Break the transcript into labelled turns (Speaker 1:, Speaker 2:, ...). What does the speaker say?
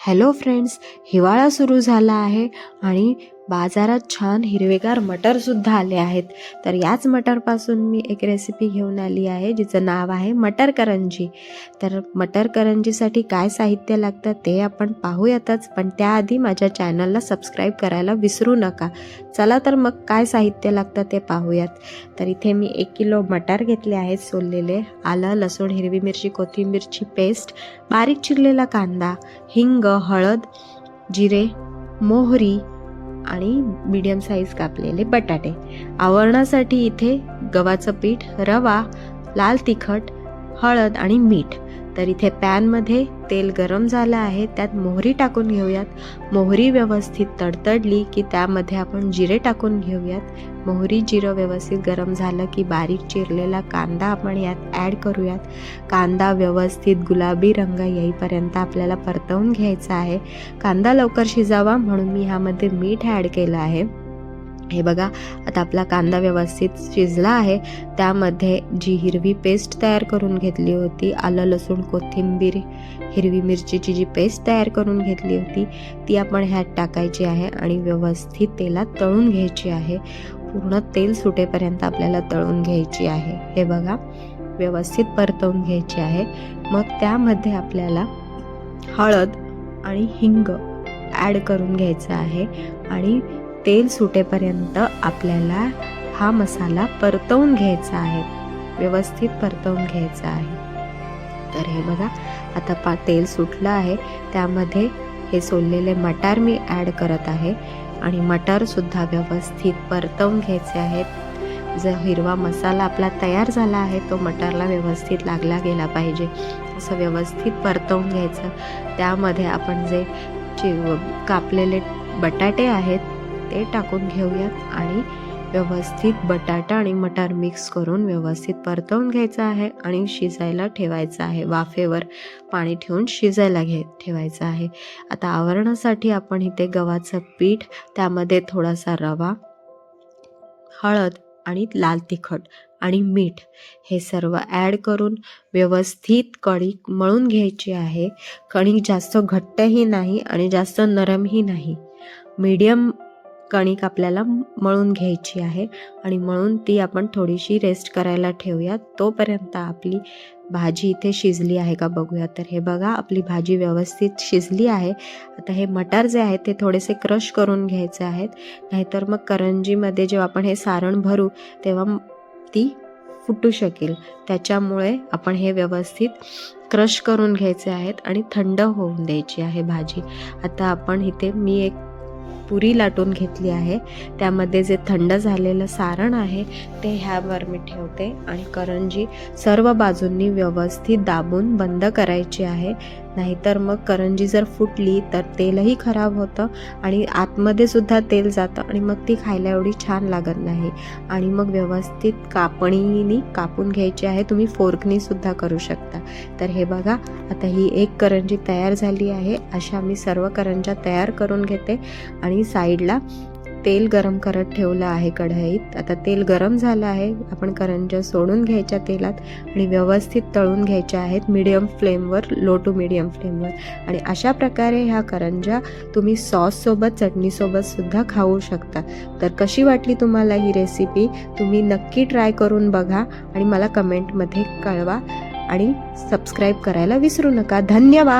Speaker 1: Hello friends, हिवाळा सुरू झाला आहे आणि बाजारात छान हिरवेगार मटरसुद्धा आले आहेत. तर याच मटरपासून मी एक रेसिपी घेऊन आली आहे जिचं नाव आहे मटर करंजी. तर मटर करंजीसाठी काय साहित्य लागतं ते आपण पाहूयातच, पण त्याआधी माझ्या चॅनलला सबस्क्राईब करायला विसरू नका. चला तर मग काय साहित्य लागतं ते पाहूयात. तर इथे मी 1 किलो मटार घेतले आहेत सोललेले, आलं लसूण हिरवी मिरची कोथिंबीरची पेस्ट, बारीक चिरलेला कांदा, हिंग, हळद, जिरे, मोहरी आणि मीडियम साईज कापलेले बटाटे. आवरणासाठी इथे गव्हाचं पीठ, रवा, लाल तिखट, हळद आणि मीठ. तर इथे पॅनमध्ये तेल गरम झालं आहे, त्यात मोहरी टाकून घेऊयात. मोहरी व्यवस्थित तडतडली की त्यामध्ये आपण जिरे टाकून घेऊयात. मोहरी जिरं व्यवस्थित गरम झालं की बारीक चिरलेला कांदा आपण यात ॲड करूयात. कांदा व्यवस्थित गुलाबी रंग येईपर्यंत आपल्याला परतवून घ्यायचा आहे. कांदा लवकर शिजावा म्हणून मी ह्यामध्ये मीठ ॲड केलं आहे. हे बघा, आता आपला कांदा व्यवस्थित शिजला आहे. त्यामध्ये जी हिरवी पेस्ट तयार करून घेतली होती, आलं लसूण कोथिंबीर हिरवी मिरचीची जी पेस्ट तयार करून घेतली होती ती आपण ह्यात टाकायची आहे आणि व्यवस्थित तेलात तळून घ्यायची आहे. पूर्ण तेल सुटेपर्यंत आपल्याला तळून घ्यायची आहे. हे बघा, व्यवस्थित परतवून घ्यायची आहे. मग त्यामध्ये आपल्याला हळद आणि हिंग ॲड करून घ्यायचं आहे आणि तेल सुटेपर्यंत आपल्याला हा मसाला परतवून घ्यायचा आहे, व्यवस्थित परतवून घ्यायचा आहे. तर हे बघा, आता तेल सुटलं आहे. त्यामध्ये हे सोललेले मटार मी ॲड करत आहे आणि मटारसुद्धा व्यवस्थित परतवून घ्यायचे आहेत. जो हिरवा मसाला आपला तयार झाला आहे तो मटारला व्यवस्थित लागला गेला पाहिजे, असं व्यवस्थित परतवून घ्यायचं. त्यामध्ये आपण जे कापलेले बटाटे आहेत ते टाकून घेऊयात आणि व्यवस्थित बटाटा आणि मटार मिक्स करून व्यवस्थित परतवून घ्यायचं आहे आणि शिजायला ठेवायचं आहे. वाफेवर पाणी ठेवून शिजायला ठेवायचं आहे. आता आवरणासाठी आपण इथे गव्हाचं पीठ, त्यामध्ये थोडासा रवा, हळद आणि लाल तिखट आणि मीठ हे सर्व ॲड करून व्यवस्थित कणिक मळून घ्यायची आहे. कणिक जास्त घट्टही नाही आणि जास्त नरमही नाही, मीडियम कणिक आपल्याला मळून घ्यायची आहे आणि मळून ती आपण थोडीशी रेस्ट करायला ठेवूयात. तोपर्यंत आपली भाजी इथे शिजली आहे का बघूया. तर हे बघा, आपली भाजी व्यवस्थित शिजली आहे. आता हे मटार जे आहेत ते थोडेसे क्रश करून घ्यायचे आहेत, नाहीतर मग करंजीमध्ये जेव्हा आपण हे सारण भरू तेव्हा ती फुटू शकेल. त्याच्यामुळे आपण हे व्यवस्थित क्रश करून घ्यायचे आहेत आणि थंड होऊन द्यायची आहे भाजी. आता आपण इथे मी एक पुरी लाटून घेतली आहे, त्यामध्ये जे थंड झालेलं सारण आहे ते ह्यावर मी ठेवते आणि करंजी सर्व बाजूंनी व्यवस्थित दाबून बंद करायची आहे. नाहीतर मग करंजी जर फुटली तर तेलही खराब होतं आणि आतमध्ये सुद्धा तेल जातं आणि मग ती खायला एवढी छान लागत नाही. आणि मग व्यवस्थित कापणीने कापून घ्यायची आहे. तुम्ही फोर्कनी सुद्धा करू शकता. तर हे बघा, आता ही एक करंजी तयार झाली आहे. अशा मी सर्व करंज्या तयार करून घेते आणि साईडला तेल गरम करत ठेवलं आहे कढईत. आता तेल गरम झालं आहे. आपण करंज्या सोडून घ्यायच्या तेलात आणि व्यवस्थित तळून घ्यायच्या आहेत मीडियम फ्लेमवर, लो टू मीडियम फ्लेमवर. आणि अशा प्रकारे ह्या करंज्या तुम्ही सॉससोबत, चटणीसोबत सुद्धा खाऊ शकता. तर कशी वाटली तुम्हाला ही रेसिपी? तुम्ही नक्की ट्राय करून बघा आणि मला कमेंटमध्ये कळवा आणि सबस्क्राईब करायला विसरू नका. धन्यवाद.